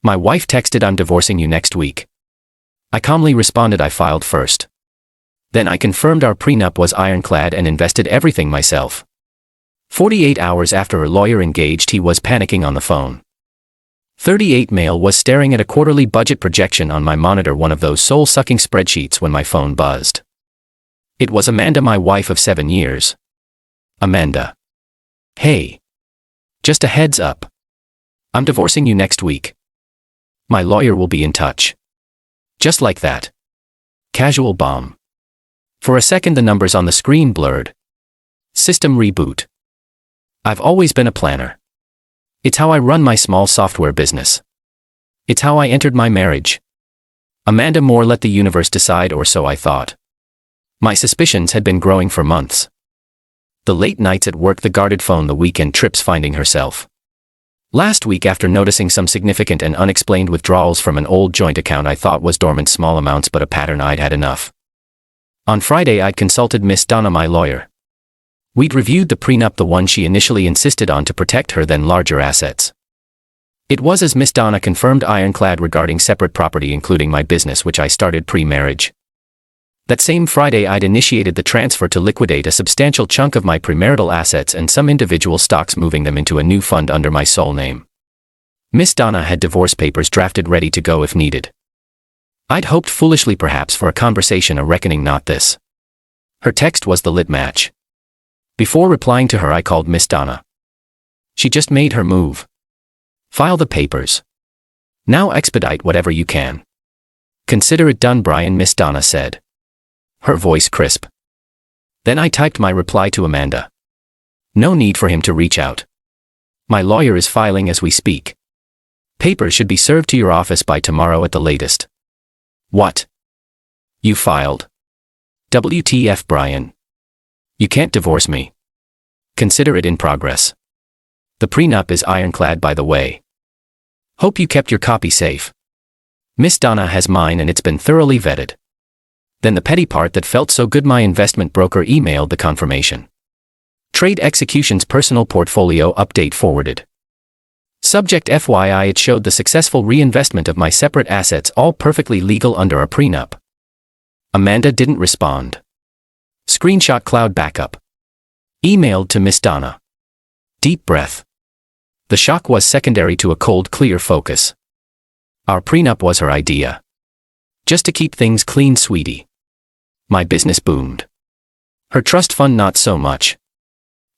My wife texted, "I'm divorcing you next week." I calmly responded I filed first. Then I confirmed our prenup was ironclad and invested everything myself. 48 hours after her lawyer engaged, he was panicking on the phone. 38 male was staring at a quarterly budget projection on my monitor, one of those soul-sucking spreadsheets, when my phone buzzed. It was Amanda, my wife of 7 years. Amanda. Hey. Just a heads up. I'm divorcing you next week. My lawyer will be in touch. Just like that. Casual bomb. For a second the numbers on the screen blurred. System reboot. I've always been a planner. It's how I run my small software business. It's how I entered my marriage. Amanda Moore let the universe decide, or so I thought. My suspicions had been growing for months. The late nights at work, the guarded phone, the weekend trips, finding herself. Last week, after noticing some significant and unexplained withdrawals from an old joint account I thought was dormant, small amounts but a pattern, I'd had enough. On Friday I'd consulted Miss Donna, my lawyer. We'd reviewed the prenup, the one she initially insisted on to protect her then larger assets. It was, as Miss Donna confirmed, ironclad regarding separate property, including my business, which I started pre-marriage. That same Friday I'd initiated the transfer to liquidate a substantial chunk of my premarital assets and some individual stocks, moving them into a new fund under my sole name. Miss Donna had divorce papers drafted, ready to go if needed. I'd hoped foolishly perhaps for a conversation, a reckoning, not this. Her text was the lit match. Before replying to her I called Miss Donna. She just made her move. File the papers. Now expedite whatever you can. Consider it done, Brian, Miss Donna said. Her voice crisp. Then I typed my reply to Amanda. No need for him to reach out. My lawyer is filing as we speak. Papers should be served to your office by tomorrow at the latest. What? You filed? WTF, Brian. You can't divorce me. Consider it in progress. The prenup is ironclad, by the way. Hope you kept your copy safe. Miss Donna has mine and it's been thoroughly vetted. Then the petty part that felt so good, my investment broker emailed the confirmation. Trade executions, personal portfolio update forwarded. Subject FYI, it showed the successful reinvestment of my separate assets, all perfectly legal under a prenup. Amanda didn't respond. Screenshot cloud backup. Emailed to Miss Donna. Deep breath. The shock was secondary to a cold, clear focus. Our prenup was her idea. Just to keep things clean, sweetie. My business boomed. Her trust fund not so much.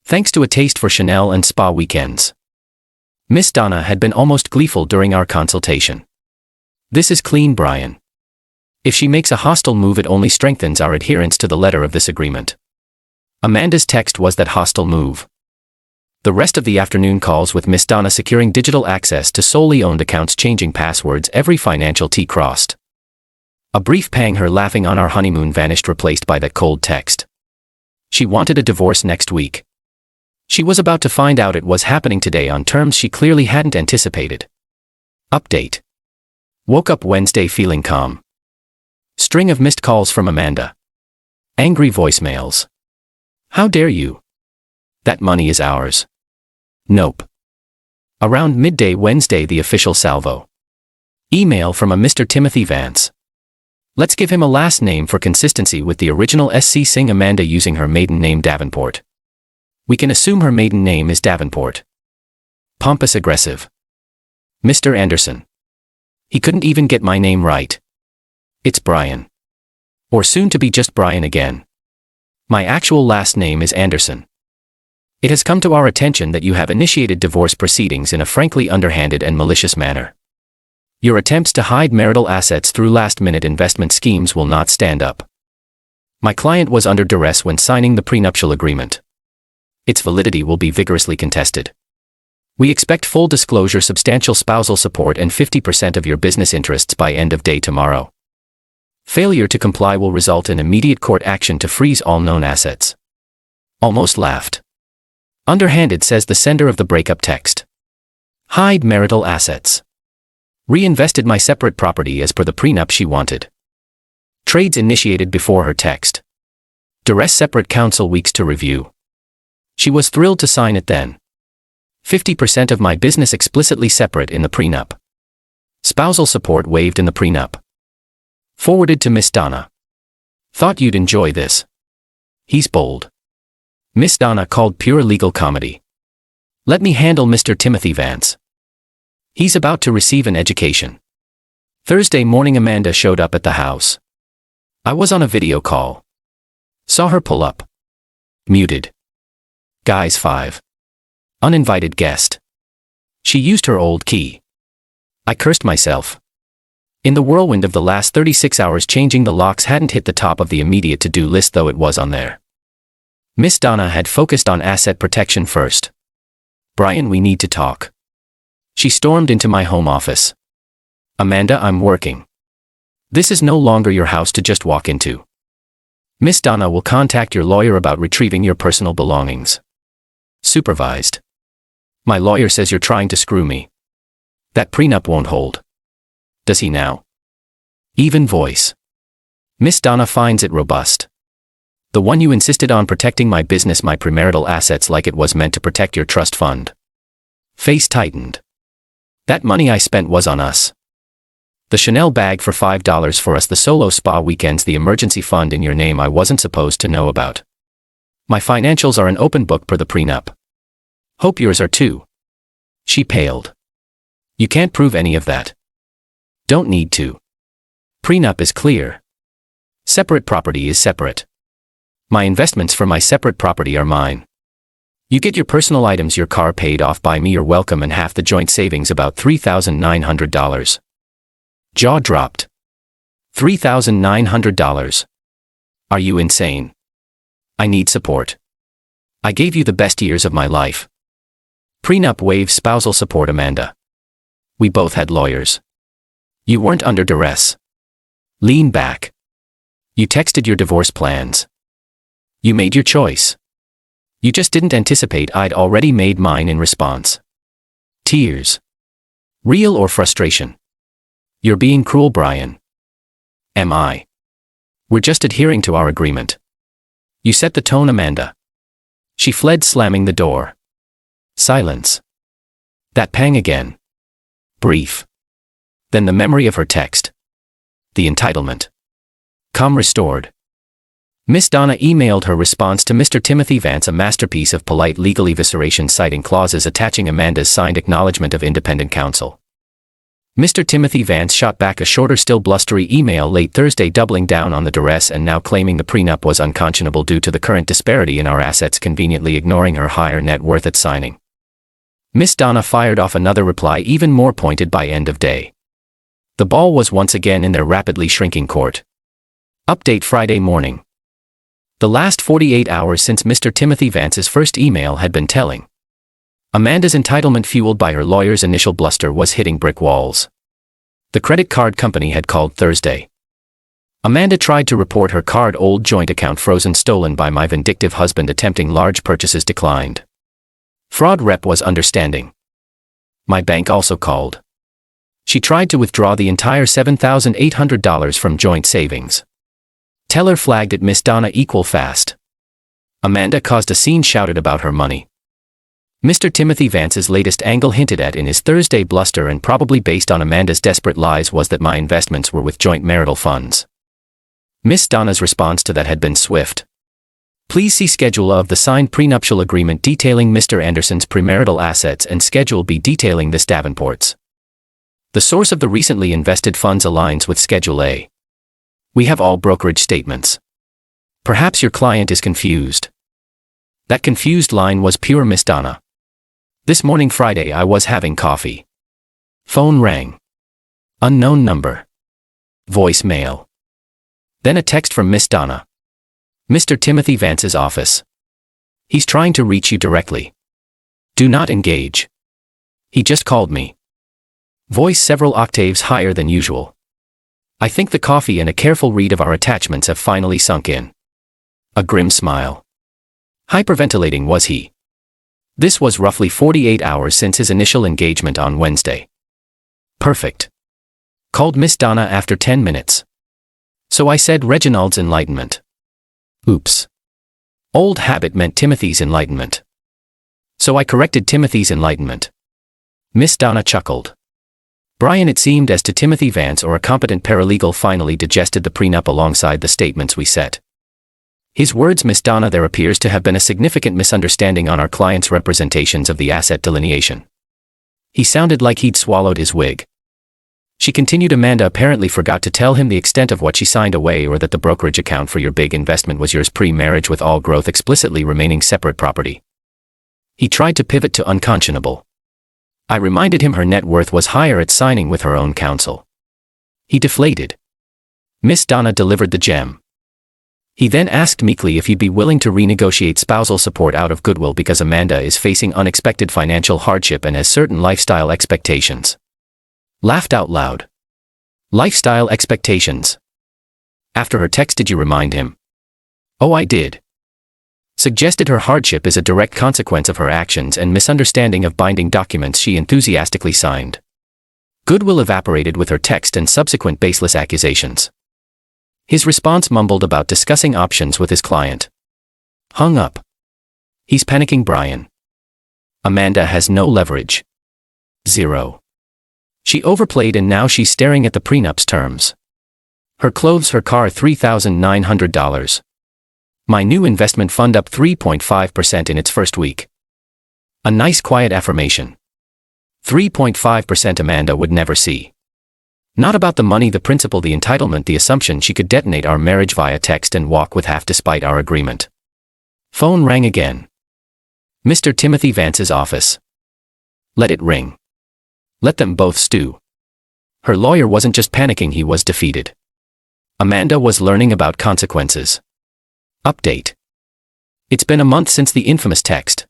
Thanks to a taste for Chanel and spa weekends. Miss Donna had been almost gleeful during our consultation. This is clean, Brian. If she makes a hostile move, it only strengthens our adherence to the letter of this agreement. Amanda's text was that hostile move. The rest of the afternoon calls with Miss Donna, securing digital access to solely owned accounts, changing passwords, every financial T crossed. A brief pang, her laughing on our honeymoon, vanished, replaced by that cold text. She wanted a divorce next week. She was about to find out it was happening today on terms she clearly hadn't anticipated. Update. Woke up Wednesday feeling calm. String of missed calls from Amanda. Angry voicemails. How dare you? That money is ours. Nope. Around midday Wednesday, the official salvo. Email from a Mr. Timothy Vance. Let's give him a last name for consistency with the original SC Singh. Amanda using her maiden name Davenport. We can assume her maiden name is Davenport. Pompous aggressive. Mr. Anderson. He couldn't even get my name right. It's Brian. Or soon to be just Brian again. My actual last name is Anderson. It has come to our attention that you have initiated divorce proceedings in a frankly underhanded and malicious manner. Your attempts to hide marital assets through last-minute investment schemes will not stand up. My client was under duress when signing the prenuptial agreement. Its validity will be vigorously contested. We expect full disclosure, substantial spousal support, and 50% of your business interests by end of day tomorrow. Failure to comply will result in immediate court action to freeze all known assets. Almost laughed. Underhanded, says the sender of the breakup text. Hide marital assets. Reinvested my separate property as per the prenup she wanted. Trades initiated before her text. Duress, separate counsel weeks to review. She was thrilled to sign it then. 50% of my business explicitly separate in the prenup. Spousal support waived in the prenup. Forwarded to Miss Donna. Thought you'd enjoy this. He's bold. Miss Donna called pure legal comedy. Let me handle Mr. Timothy Vance. He's about to receive an education. Thursday morning Amanda showed up at the house. I was on a video call. Saw her pull up. Muted. Guys 5. Uninvited guest. She used her old key. I cursed myself. In the whirlwind of the last 36 hours, changing the locks hadn't hit the top of the immediate to-do list, though it was on there. Miss Donna had focused on asset protection first. Brian, we need to talk. She stormed into my home office. Amanda, I'm working. This is no longer your house to just walk into. Miss Donna will contact your lawyer about retrieving your personal belongings. Supervised. My lawyer says you're trying to screw me. That prenup won't hold. Does he now? Even voice. Miss Donna finds it robust. The one you insisted on protecting my business, my premarital assets, like it was meant to protect your trust fund. Face tightened. That money I spent was on us. The Chanel bag for $5 for us, the solo spa weekends, the emergency fund in your name I wasn't supposed to know about. My financials are an open book per the prenup. Hope yours are too. She paled. You can't prove any of that. Don't need to. Prenup is clear. Separate property is separate. My investments for my separate property are mine. You get your personal items, your car paid off by me, you're welcome, and half the joint savings, about $3,900. Jaw dropped. $3,900. Are you insane? I need support. I gave you the best years of my life. Prenup waives spousal support, Amanda. We both had lawyers. You weren't under duress. Lean back. You texted your divorce plans. You made your choice. You just didn't anticipate I'd already made mine in response. Tears. Real or frustration? You're being cruel, Brian. Am I? We're just adhering to our agreement. You set the tone, Amanda. She fled, slamming the door. Silence. That pang again. Brief. Then the memory of her text. The entitlement. Calm restored. Miss Donna emailed her response to Mr. Timothy Vance, a masterpiece of polite legal evisceration, citing clauses attaching Amanda's signed acknowledgement of independent counsel. Mr. Timothy Vance shot back a shorter, still blustery email late Thursday, doubling down on the duress and now claiming the prenup was unconscionable due to the current disparity in our assets, conveniently ignoring her higher net worth at signing. Miss Donna fired off another reply, even more pointed, by end of day. The ball was once again in their rapidly shrinking court. Update Friday morning. The last 48 hours since Mr. Timothy Vance's first email had been telling. Amanda's entitlement, fueled by her lawyer's initial bluster, was hitting brick walls. The credit card company had called Thursday. Amanda tried to report her card, old joint account frozen, stolen by my vindictive husband, attempting large purchases declined. Fraud rep was understanding. My bank also called. She tried to withdraw the entire $7,800 from joint savings. Teller flagged at Miss Donna equal fast. Amanda caused a scene, shouted about her money. Mr. Timothy Vance's latest angle, hinted at in his Thursday bluster and probably based on Amanda's desperate lies, was that my investments were with joint marital funds. Miss Donna's response to that had been swift. Please see Schedule A of the signed prenuptial agreement detailing Mr. Anderson's premarital assets, and Schedule B detailing this Davenport's. The source of the recently invested funds aligns with Schedule A. We have all brokerage statements. Perhaps your client is confused. That confused line was pure Miss Donna. This morning, Friday, I was having coffee. Phone rang. Unknown number. Voicemail. Then a text from Miss Donna. Mr. Timothy Vance's office. He's trying to reach you directly. Do not engage. He just called me. Voice several octaves higher than usual. I think the coffee and a careful read of our attachments have finally sunk in. A grim smile. Hyperventilating, was he? This was roughly 48 hours since his initial engagement on Wednesday. Perfect. Called Miss Donna after 10 minutes. So I said Reginald's enlightenment. Oops. Old habit meant Timothy's enlightenment. So I corrected Timothy's enlightenment. Miss Donna chuckled. Brian, it seemed, as to Timothy Vance or a competent paralegal, finally digested the prenup alongside the statements we set. His words, Miss Donna, there appears to have been a significant misunderstanding on our client's representations of the asset delineation. He sounded like he'd swallowed his wig. She continued, Amanda apparently forgot to tell him the extent of what she signed away, or that the brokerage account for your big investment was yours pre-marriage, with all growth explicitly remaining separate property. He tried to pivot to unconscionable. I reminded him her net worth was higher at signing with her own counsel. He deflated. Miss Donna delivered the gem. He then asked meekly if he'd be willing to renegotiate spousal support out of goodwill because Amanda is facing unexpected financial hardship and has certain lifestyle expectations. Laughed out loud. Lifestyle expectations. After her text, did you remind him? Oh, I did. Suggested her hardship is a direct consequence of her actions and misunderstanding of binding documents she enthusiastically signed. Goodwill evaporated with her text and subsequent baseless accusations. His response mumbled about discussing options with his client. Hung up. He's panicking, Brian. Amanda has no leverage. Zero. She overplayed and now she's staring at the prenup's terms. Her clothes, her car, $3,900. My new investment fund up 3.5% in its first week. A nice quiet affirmation. 3.5% Amanda would never see. Not about the money, the principle, the entitlement, the assumption she could detonate our marriage via text and walk with half despite our agreement. Phone rang again. Mr. Timothy Vance's office. Let it ring. Let them both stew. Her lawyer wasn't just panicking, he was defeated. Amanda was learning about consequences. Update. It's been a month since the infamous text.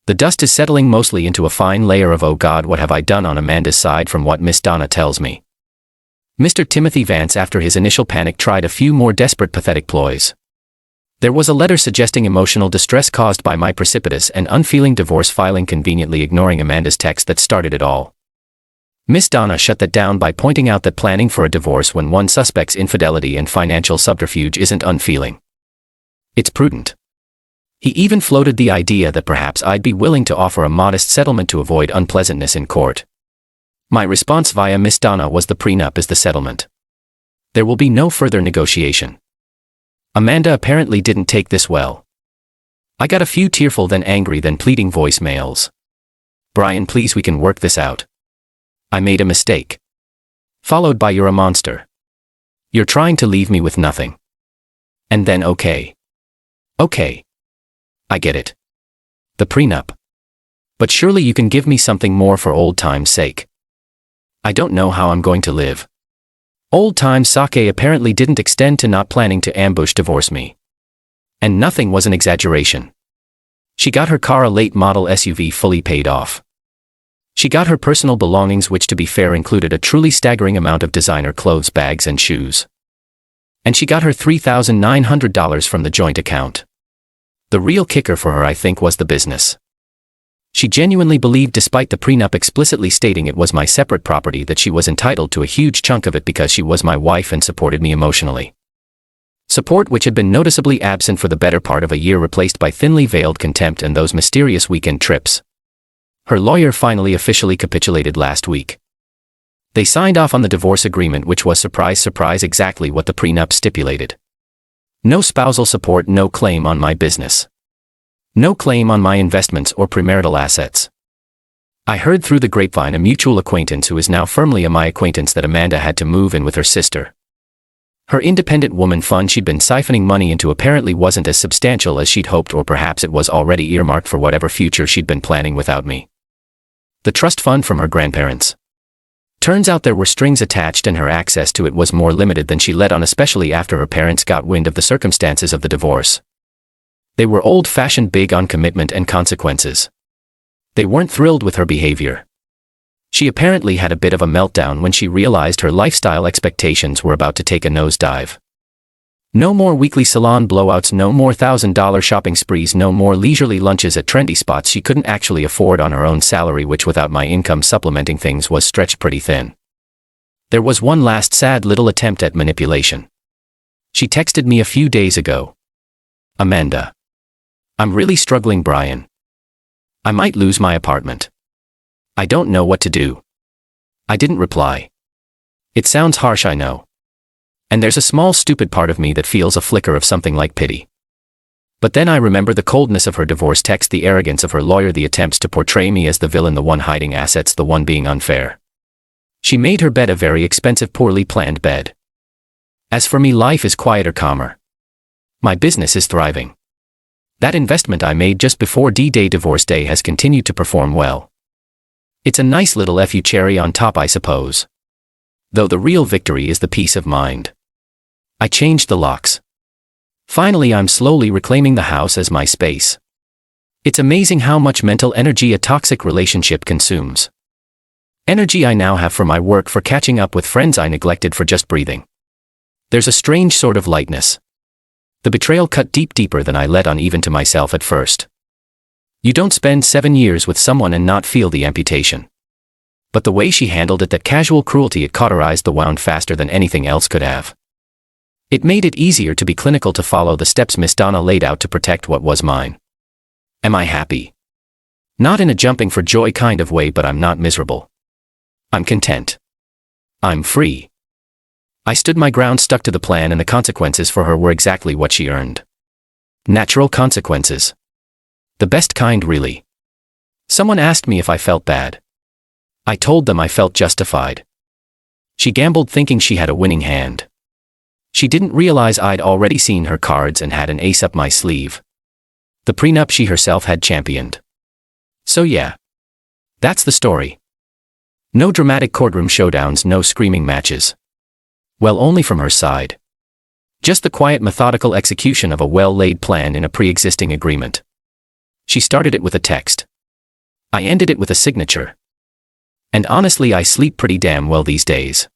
The dust is settling mostly into a fine layer of oh God, what have I done on Amanda's side from what Miss Donna tells me. Mr. Timothy Vance, after his initial panic, tried a few more desperate, pathetic ploys. There was a letter suggesting emotional distress caused by my precipitous and unfeeling divorce, filing, conveniently ignoring Amanda's text that started it all. Miss Donna shut that down by pointing out that planning for a divorce when one suspects infidelity and financial subterfuge isn't unfeeling. It's prudent. He even floated the idea that perhaps I'd be willing to offer a modest settlement to avoid unpleasantness in court. My response via Miss Donna was the prenup is the settlement. There will be no further negotiation. Amanda apparently didn't take this well. I got a few tearful, then angry, then pleading voicemails. Brian, please, we can work this out. I made a mistake. Followed by you're a monster. You're trying to leave me with nothing. And then okay. Okay. I get it. The prenup. But surely you can give me something more for old time's sake. I don't know how I'm going to live. Old time's sake apparently didn't extend to not planning to ambush divorce me. And nothing was an exaggeration. She got her car, a late model SUV, fully paid off. She got her personal belongings, which to be fair included a truly staggering amount of designer clothes, bags and shoes. And she got her $3,900 from the joint account. The real kicker for her, I think, was the business. She genuinely believed, despite the prenup explicitly stating it was my separate property, that she was entitled to a huge chunk of it because she was my wife and supported me emotionally. Support which had been noticeably absent for the better part of a year, replaced by thinly veiled contempt and those mysterious weekend trips. Her lawyer finally officially capitulated last week. They signed off on the divorce agreement, which was, surprise, surprise, exactly what the prenup stipulated. No spousal support, no claim on my business. No claim on my investments or premarital assets. I heard through the grapevine a mutual acquaintance who is now firmly my acquaintance that Amanda had to move in with her sister. Her independent woman fund she'd been siphoning money into apparently wasn't as substantial as she'd hoped, or perhaps it was already earmarked for whatever future she'd been planning without me. The trust fund from her grandparents. Turns out there were strings attached and her access to it was more limited than she let on, especially after her parents got wind of the circumstances of the divorce. They were old-fashioned, big on commitment and consequences. They weren't thrilled with her behavior. She apparently had a bit of a meltdown when she realized her lifestyle expectations were about to take a nosedive. No more weekly salon blowouts, no more $1,000 shopping sprees, no more leisurely lunches at trendy spots she couldn't actually afford on her own salary, which without my income supplementing things was stretched pretty thin. There was one last sad little attempt at manipulation. She texted me a few days ago. Amanda. I'm really struggling, Brian. I might lose my apartment. I don't know what to do. I didn't reply. It sounds harsh, I know. And there's a small stupid part of me that feels a flicker of something like pity. But then I remember the coldness of her divorce text, the arrogance of her lawyer, the attempts to portray me as the villain, the one hiding assets, the one being unfair. She made her bed a very expensive, poorly planned bed. As for me, life is quieter, calmer. My business is thriving. That investment I made just before D-Day, divorce day, has continued to perform well. It's a nice little FU cherry on top, I suppose. Though the real victory is the peace of mind. I changed the locks. Finally, I'm slowly reclaiming the house as my space. It's amazing how much mental energy a toxic relationship consumes. Energy I now have for my work, for catching up with friends I neglected, for just breathing. There's a strange sort of lightness. The betrayal cut deeper than I let on, even to myself at first. You don't spend 7 years with someone and not feel the amputation. But the way she handled it, that casual cruelty, it cauterized the wound faster than anything else could have. It made it easier to be clinical, to follow the steps Miss Donna laid out to protect what was mine. Am I happy? Not in a jumping for joy kind of way, but I'm not miserable. I'm content. I'm free. I stood my ground, stuck to the plan, and the consequences for her were exactly what she earned. Natural consequences. The best kind, really. Someone asked me if I felt bad. I told them I felt justified. She gambled, thinking she had a winning hand. She didn't realize I'd already seen her cards and had an ace up my sleeve. The prenup she herself had championed. So yeah. That's the story. No dramatic courtroom showdowns, no screaming matches. Well, only from her side. Just the quiet, methodical execution of a well-laid plan in a pre-existing agreement. She started it with a text. I ended it with a signature. And honestly, I sleep pretty damn well these days.